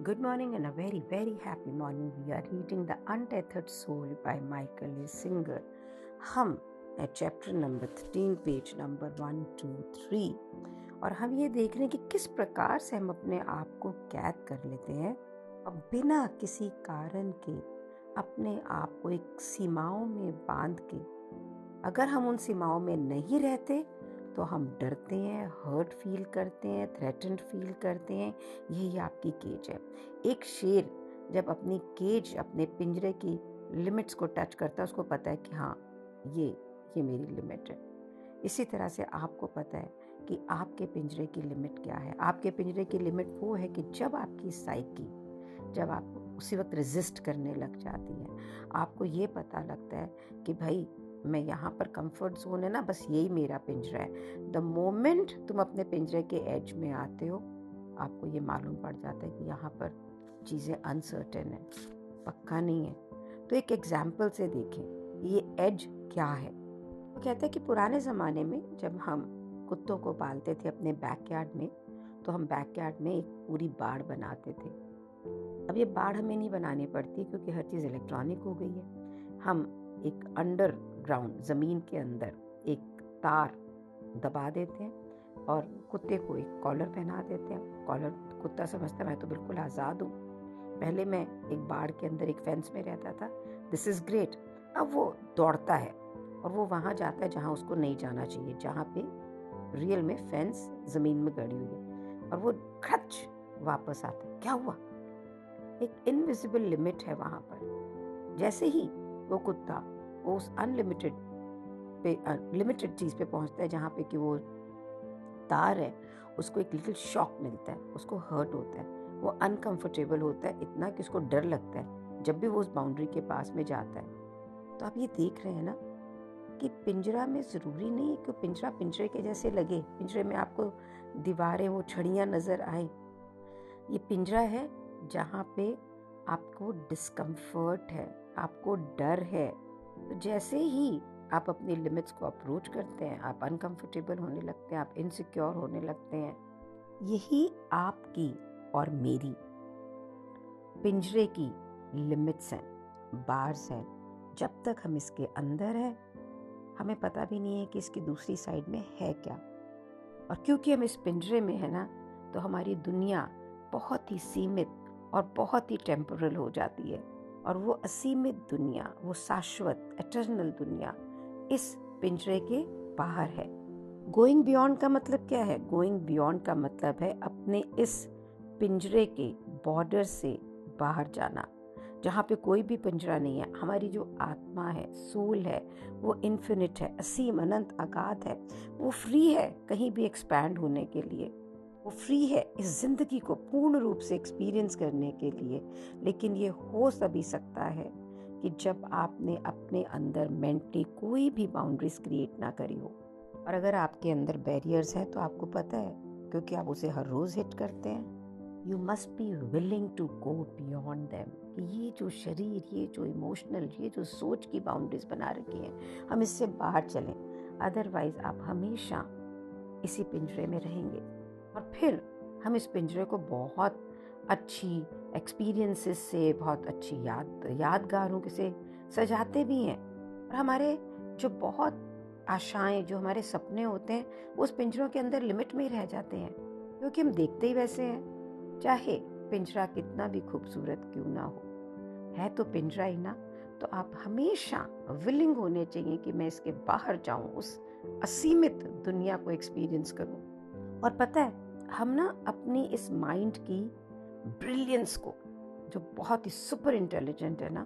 Good morning and a very, very happy morning. We are reading The Untethered Soul by Michael A. Singer. हम chapter number 13 page number 1, 2, 3 और हम ये देख रहे हैं कि किस प्रकार से हम अपने आप को कैद कर लेते हैं और बिना किसी कारण के अपने आप को एक सीमाओं में बांध के, अगर हम उन सीमाओं में नहीं रहते तो हम डरते हैं, हर्ट फील करते हैं, थ्रेटन्ड फील करते हैं। यही आपकी केज है। एक शेर जब अपनी केज, अपने पिंजरे की लिमिट्स को टच करता है, उसको पता है कि हाँ, ये मेरी लिमिट है। इसी तरह से आपको पता है कि आपके पिंजरे की लिमिट क्या है। आपके पिंजरे की लिमिट वो है कि जब आपकी साइकी, जब आप उसी वक्त रेजिस्ट करने लग जाती है, आपको ये पता लगता है कि भाई मैं यहाँ पर कंफर्ट जोन है ना, बस यही मेरा पिंजरा है। द मोमेंट तुम अपने पिंजरे के एज में आते हो, आपको ये मालूम पड़ जाता है कि यहाँ पर चीज़ें अनसर्टेन है, पक्का नहीं है। तो एक एग्जाम्पल से देखें ये एज क्या है। वो कहते हैं कि पुराने ज़माने में जब हम कुत्तों को पालते थे अपने बैकयार्ड में, तो हम बैकयार्ड में एक पूरी बाड़ बनाते थे। अब ये बाड़ हमें नहीं बनानी पड़ती क्योंकि हर चीज़ इलेक्ट्रॉनिक हो गई है। हम एक अंडरग्राउंड, ज़मीन के अंदर एक तार दबा देते हैं और कुत्ते को एक कॉलर पहना देते हैं। कॉलर, कुत्ता समझता है मैं तो बिल्कुल आज़ाद हूँ। पहले मैं एक बाड़ के अंदर एक फेंस में रहता था, दिस इज़ ग्रेट। अब वो दौड़ता है और वो वहाँ जाता है जहाँ उसको नहीं जाना चाहिए, जहाँ पे रियल में फेंस ज़मीन में गड़ी हुई है, और वो खच वापस आता है। क्या हुआ? एक इनविजिबल लिमिट है वहाँ पर। जैसे ही वो कुत्ता उस अनलिमिटेड पे, लिमिटेड चीज़ पे पहुँचता है जहाँ पे कि वो तार है, उसको एक लिटिल शॉक मिलता है, उसको हर्ट होता है, वो अनकंफर्टेबल होता है इतना कि उसको डर लगता है जब भी वो उस बाउंड्री के पास में जाता है। तो आप ये देख रहे हैं ना कि पिंजरा में ज़रूरी नहीं है कि पिंजरा पिंजरे के जैसे लगे, पिंजरे में आपको दीवारें, वो छड़ियाँ नज़र आए। ये पिंजरा है जहाँ पे आपको डिस्कम्फर्ट है, आपको डर है। तो जैसे ही आप अपनी लिमिट्स को अप्रोच करते हैं, आप अनकंफर्टेबल होने लगते हैं, आप इनसिक्योर होने लगते हैं। यही आपकी और मेरी पिंजरे की लिमिट्स हैं, बार्स हैं। जब तक हम इसके अंदर हैं, हमें पता भी नहीं है कि इसकी दूसरी साइड में है क्या। और क्योंकि हम इस पिंजरे में है ना, तो हमारी दुनिया बहुत ही सीमित और बहुत ही टेम्पोरल हो जाती है। और वो असीमित दुनिया, वो शाश्वत एटर्नल दुनिया इस पिंजरे के बाहर है। गोइंग बियॉन्ड का मतलब क्या है? गोइंग बियॉन्ड का मतलब है अपने इस पिंजरे के बॉर्डर से बाहर जाना, जहाँ पे कोई भी पिंजरा नहीं है। हमारी जो आत्मा है, सोल है, वो इन्फिनिट है, असीम, अनंत, अगाध है। वो फ्री है कहीं भी एक्सपैंड होने के लिए। वो फ्री है इस जिंदगी को पूर्ण रूप से एक्सपीरियंस करने के लिए। लेकिन ये हो तभी सकता है कि जब आपने अपने अंदर मेंटली कोई भी बाउंड्रीज क्रिएट ना करी हो। और अगर आपके अंदर बैरियर्स हैं तो आपको पता है, क्योंकि आप उसे हर रोज हिट करते हैं। You must be willing to go beyond them. कि ये जो शरीर, ये जो इमोशनल, ये जो सोच की बाउंड्रीज बना रखी हैं, हम इससे बाहर चलें। अदरवाइज आप हमेशा इसी पिंजरे में रहेंगे। और फिर हम इस पिंजरे को बहुत अच्छी एक्सपीरियंसेस से, बहुत अच्छी यादगारों से सजाते भी हैं। और हमारे जो बहुत आशाएं, जो हमारे सपने होते हैं, वो उस पिंजरों के अंदर लिमिट में ही रह जाते हैं, क्योंकि हम देखते ही वैसे हैं। चाहे पिंजरा कितना भी खूबसूरत क्यों ना हो, है तो पिंजरा ही ना। तो आप हमेशा विलिंग होने चाहिए कि मैं इसके बाहर जाऊं, उस असीमित दुनिया को एक्सपीरियंस करूं। और पता है, हम ना अपनी इस माइंड की ब्रिलियंस को, जो बहुत ही सुपर इंटेलिजेंट है ना,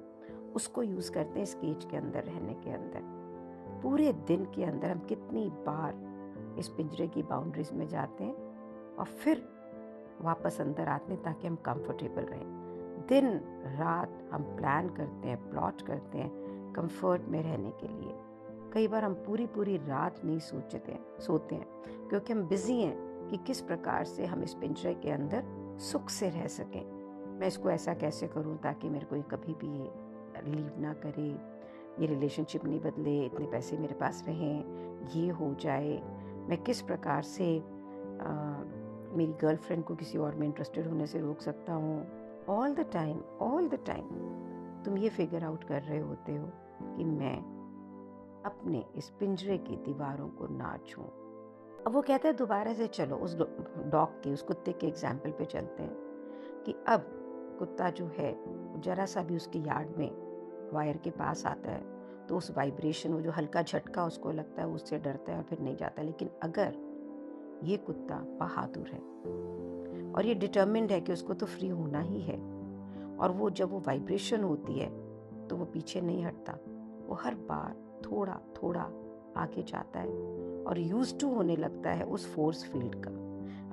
उसको यूज करते हैं इस केज के अंदर रहने के अंदर। पूरे दिन के अंदर हम कितनी बार इस पिंजरे की बाउंड्रीज में जाते हैं और फिर वापस अंदर आते हैं ताकि हम कंफर्टेबल रहें। दिन रात हम प्लान करते हैं, प्लॉट करते हैं कंफर्ट में रहने के लिए। कई बार हम पूरी पूरी रात नहीं सोते हैं क्योंकि हम बिजी हैं कि किस प्रकार से हम इस पिंजरे के अंदर सुख से रह सकें। मैं इसको ऐसा कैसे करूं ताकि मेरे को कभी भी लीव ना करे, ये रिलेशनशिप नहीं बदले, इतने पैसे मेरे पास रहें, ये हो जाए। मैं किस प्रकार से मेरी गर्लफ्रेंड को किसी और में इंटरेस्टेड होने से रोक सकता हूँ। ऑल द टाइम तुम ये फिगर आउट कर रहे होते हो कि मैं अपने इस पिंजरे की दीवारों को ना छूं। अब वो कहता है दोबारा से चलो उस डॉग की, उस कुत्ते के एग्जाम्पल पे चलते हैं कि अब कुत्ता जो है जरा सा भी उसके यार्ड में वायर के पास आता है तो उस वाइब्रेशन, वो जो हल्का झटका उसको लगता है, उससे डरता है और फिर नहीं जाता। लेकिन अगर ये कुत्ता बहादुर है और ये डिटर्मिन्ड है कि उसको तो फ्री होना ही है, और वो जब वो वाइब्रेशन होती है तो वो पीछे नहीं हटता, वो हर बार थोड़ा थोड़ा आगे जाता है और यूज्ड टू होने लगता है उस फोर्स फील्ड का।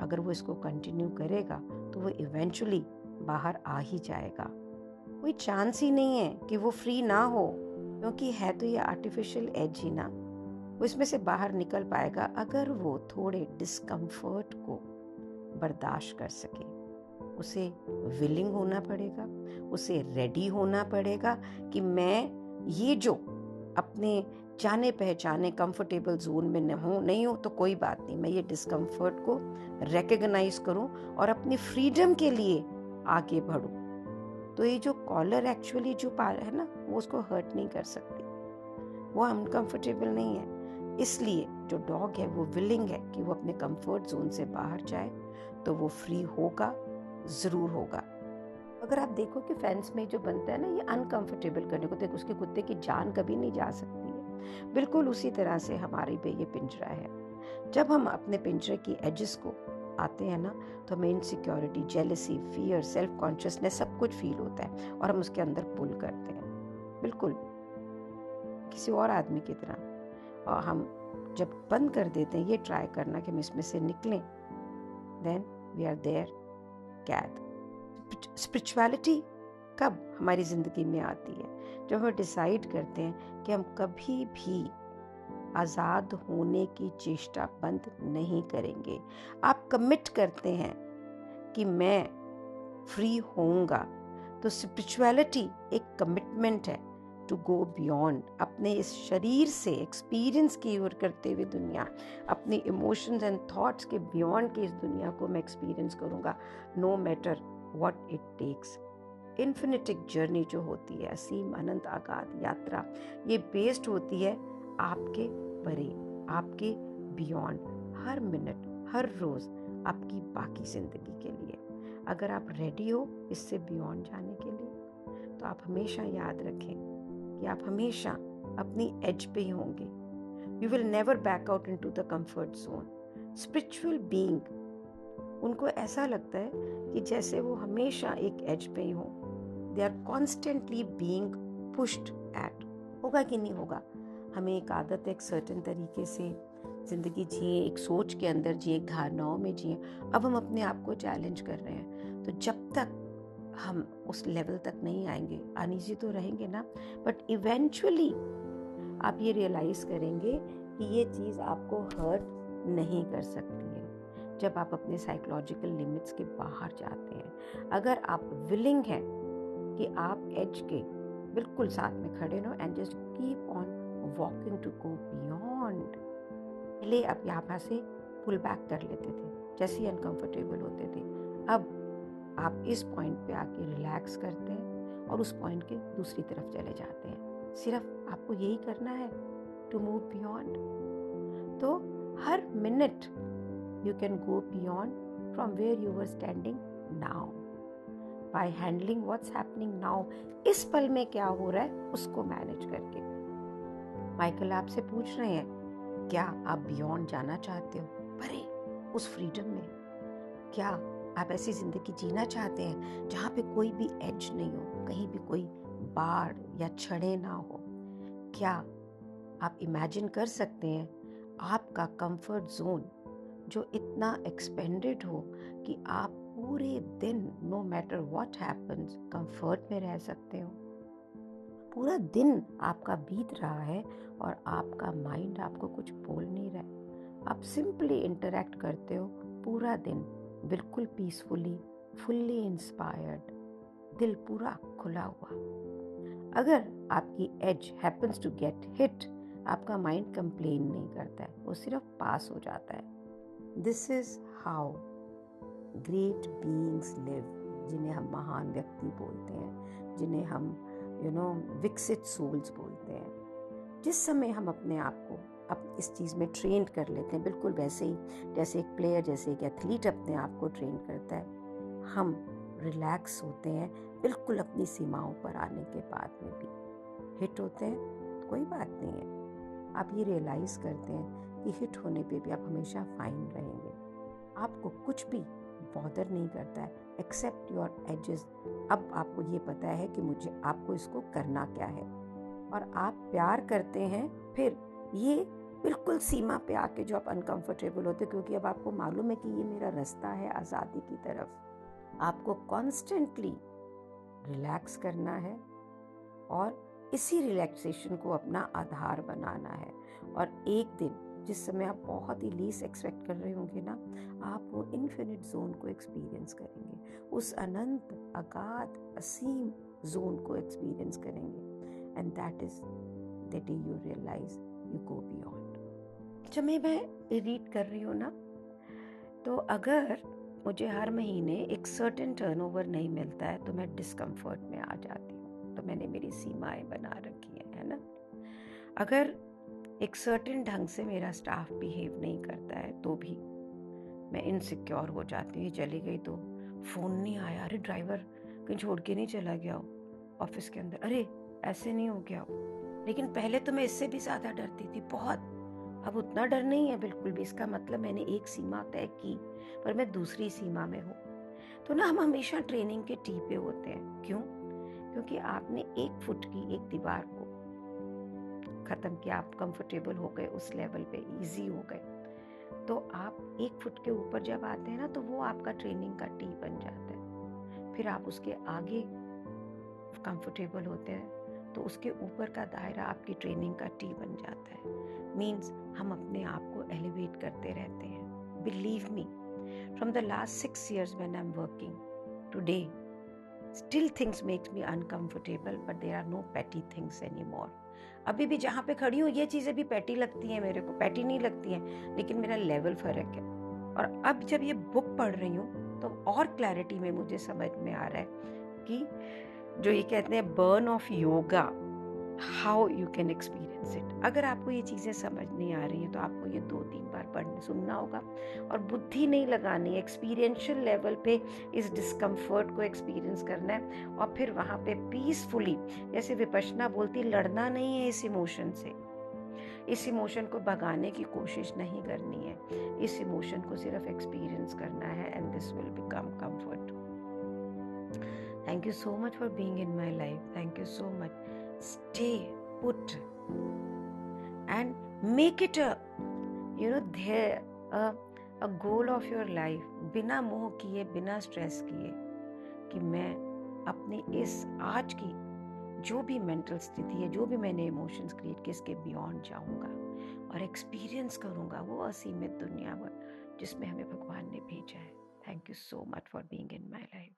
अगर वो इसको कंटिन्यू करेगा तो वो इवेंचुअली बाहर आ ही जाएगा। कोई चांस ही नहीं है कि वो फ्री ना हो, क्योंकि है तो ये आर्टिफिशियल एज ही ना। वो इसमें से बाहर निकल पाएगा अगर वो थोड़े डिस्कम्फर्ट को बर्दाश्त कर सके। उसे विलिंग होना पड़ेगा, उसे रेडी होना पड़ेगा कि मैं ये जो अपने जाने पहचाने कंफर्टेबल जोन में नहीं हूँ तो कोई बात नहीं, मैं ये डिस्कम्फर्ट को रिकग्नाइज करूँ और अपनी फ्रीडम के लिए आगे बढ़ूँ। तो ये जो कॉलर एक्चुअली जो है ना, वो उसको हर्ट नहीं कर सकती, वो अनकंफर्टेबल नहीं है। इसलिए जो डॉग है वो विलिंग है कि वो अपने कंफर्ट जोन से बाहर जाए, तो वो फ्री होगा, ज़रूर होगा। अगर आप देखो कि फेंस में जो बनता है ना, ये अनकंफर्टेबल करने को, तो उसके कुत्ते की जान कभी नहीं जा सकती है। बिल्कुल उसी तरह से हमारे पे ये पिंजरा है। जब हम अपने पिंजरे की एजेस को आते हैं ना, तो हमें insecurity, jealousy, fear, self consciousness सब कुछ फील होता है और हम उसके अंदर पुल करते हैं, बिल्कुल किसी और आदमी की तरह। और हम जब बंद कर देते हैं ये ट्राई करना कि हम इसमें से निकलें, देन वी आर देयर कैद। स्पिरिचुअलिटी कब हमारी ज़िंदगी में आती है? जब हम डिसाइड करते हैं कि हम कभी भी आज़ाद होने की चेष्टा बंद नहीं करेंगे। आप कमिट करते हैं कि मैं फ्री होऊंगा, तो स्पिरिचुअलिटी एक कमिटमेंट है टू गो बियॉन्ड, अपने इस शरीर से एक्सपीरियंस की ओर करते हुए दुनिया, अपने इमोशंस एंड थॉट्स के बियॉन्ड की इस दुनिया को मैं एक्सपीरियंस करूंगा, no matter what it takes. Infinite journey जो होती है, असीम अनंत आगाध यात्रा, ये बेस्ड होती है आपके परे, आपके बियॉन्ड, हर मिनट, हर रोज आपकी बाकी जिंदगी के लिए। अगर आप रेडी हो इससे बियॉन्ड जाने के लिए, तो आप हमेशा याद रखें कि आप हमेशा अपनी एज पे ही होंगे। You will never back out into the comfort zone. Spiritual being, उनको ऐसा लगता है कि जैसे वो हमेशा एक एज पे ही हो, they are constantly being pushed at. होगा कि नहीं होगा? हमें एक आदत है एक सर्टेन तरीके से ज़िंदगी जिए, एक सोच के अंदर जिए, एक धारणाओं में जिए। अब हम अपने आप को चैलेंज कर रहे हैं, तो जब तक हम उस लेवल तक नहीं आएंगे, अनईजी तो रहेंगे ना, बट इवेंचुअली आप ये रियलाइज़ करेंगे कि ये चीज़ आपको हर्ट नहीं कर सकती है जब आप अपने साइकोलॉजिकल लिमिट्स के बाहर जाते हैं। अगर आप विलिंग हैं कि आप एज के बिल्कुल साथ में खड़े रहो and just keep on walking to go beyond. पहले आप यहाँ से पुल बैक कर लेते थे जैसे ही अनकंफर्टेबल होते थे, अब आप इस पॉइंट पे आके रिलैक्स करते हैं और उस पॉइंट के दूसरी तरफ चले जाते हैं। सिर्फ आपको यही करना है, टू मूव बियॉन्ड। तो हर minute you can go beyond from where you were standing now by handling what's happening now. इस पल में क्या हो रहा है उसको मैनेज करके। माइकल आपसे पूछ रहे हैं, क्या आप बियॉन्ड जाना चाहते हो, परे उस फ्रीडम में? क्या आप ऐसी जिंदगी जीना चाहते हैं जहाँ पे कोई भी एज नहीं हो, कहीं भी कोई बाढ़ या छड़े ना हो? क्या आप इमेजिन कर सकते हैं आपका कंफर्ट जोन जो इतना एक्सपेंडेड हो कि आप पूरे दिन no matter what happens comfort में रह सकते हो? पूरा दिन आपका बीत रहा है और आपका माइंड आपको कुछ बोल नहीं रहा है, आप सिंपली इंटरेक्ट करते हो पूरा दिन बिल्कुल पीसफुली, फुल्ली इंस्पायर्ड, दिल पूरा खुला हुआ। अगर आपकी edge happens to get hit, आपका माइंड कंप्लेन नहीं करता है, वो सिर्फ पास हो जाता है। This is how great beings live, जिन्हें हम महान व्यक्ति बोलते हैं, जिन्हें हम विकसित सोल्स बोलते हैं। जिस समय हम अपने आप को अब इस चीज़ में ट्रेन कर लेते हैं, बिल्कुल वैसे ही जैसे एक प्लेयर, जैसे एक एथलीट अपने आप को ट्रेन करता है, हम रिलैक्स होते हैं। बिल्कुल अपनी सीमाओं पर आने के बाद में भी हिट होते हैं तो कोई बात नहीं है। आप ये रियलाइज़ करते हैं कि हिट होने पे भी आप हमेशा फाइन रहेंगे, आपको कुछ भी बॉदर नहीं करता है एक्सेप्ट योर एजेस। अब आपको ये पता है कि मुझे आपको इसको करना क्या है, और आप प्यार करते हैं। फिर ये बिल्कुल सीमा पे आके जो आप अनकंफर्टेबल होते, क्योंकि अब आपको मालूम है कि ये मेरा रास्ता है आज़ादी की तरफ। आपको कॉन्स्टेंटली रिलैक्स करना है और इसी रिलैक्सेशन को अपना आधार बनाना है। और एक दिन जिस समय आप बहुत ही लीस्ट एक्सपेक्ट कर रहे होंगे ना, आप वो इन्फिनिट जोन को एक्सपीरियंस करेंगे, उस अनंत अगाध असीम जोन को एक्सपीरियंस करेंगे। And that is the day you realise you go beyond. जब मैं रीड कर रही हूँ ना, तो अगर मुझे हर महीने एक सर्टेन टर्नओवर नहीं मिलता है तो मैं डिस्कम्फर्ट में आ जाती हूँ। तो मैंने मेरी सीमाएं बना रखी है ना। अगर एक सर्टेन ढंग से मेरा स्टाफ बिहेव नहीं करता है तो भी मैं इनसिक्योर हो जाती हूँ। चली गई तो फ़ोन नहीं आया, अरे ड्राइवर कहीं छोड़ के नहीं चला गया हो ऑफिस के अंदर, अरे ऐसे नहीं हो गया हो। लेकिन पहले तो मैं इससे भी ज़्यादा डरती थी, बहुत। अब उतना डर नहीं है बिल्कुल भी। इसका मतलब मैंने एक सीमा तय की पर मैं दूसरी सीमा में हूँ। तो ना हम हमेशा ट्रेनिंग के टी पे होते हैं। क्यों? क्योंकि आपने 1 फुट की एक दीवार को ख़त्म किया, आप कंफर्टेबल हो गए उस लेवल पे, इजी हो गए। तो आप 1 फुट के ऊपर जब आते हैं ना, तो वो आपका ट्रेनिंग का टी बन जाता है। फिर आप उसके आगे कंफर्टेबल होते हैं तो उसके ऊपर का दायरा आपकी ट्रेनिंग का टी बन जाता है। मीन्स हम अपने आप को एलिवेट करते रहते हैं। Believe me, from the last 6 years when I'm working, today still things makes me uncomfortable, but there are no petty things anymore. अभी भी जहाँ पे खड़ी हूँ ये चीज़ें भी पैटी लगती हैं मेरे को, पैटी नहीं लगती हैं, लेकिन मेरा लेवल फ़र्क है। और अब जब ये बुक पढ़ रही हूँ तो और क्लैरिटी में मुझे समझ में आ रहा है कि जो ये कहते हैं burn of yoga, how you can experience it. अगर आपको ये चीज़ें समझ नहीं आ रही हैं तो आपको ये 2-3 बार पढ़ने सुनना होगा और बुद्धि नहीं लगानी है। एक्सपीरियंशियल लेवल पे इस डिस्कम्फर्ट को एक्सपीरियंस करना है और फिर वहाँ पे पीसफुली, जैसे विपश्यना बोलती, लड़ना नहीं है इस इमोशन से। इस इमोशन को भगाने की कोशिश नहीं करनी है, इस इमोशन को सिर्फ एक्सपीरियंस करना है, and this will become comfort. Thank you so much for being in my life. Thank you so much. Stay put and make it a goal of your life. बिना मोह किए, बिना स्ट्रेस किए, कि मैं अपनी इस आज की जो भी मेंटल स्थिति है, जो भी मैंने इमोशंस क्रिएट किए, इसके बियॉन्ड जाऊंगा और एक्सपीरियंस करूंगा वो असीमित दुनिया जिसमें हमें भगवान ने भेजा है। Thank you so much for being in my life.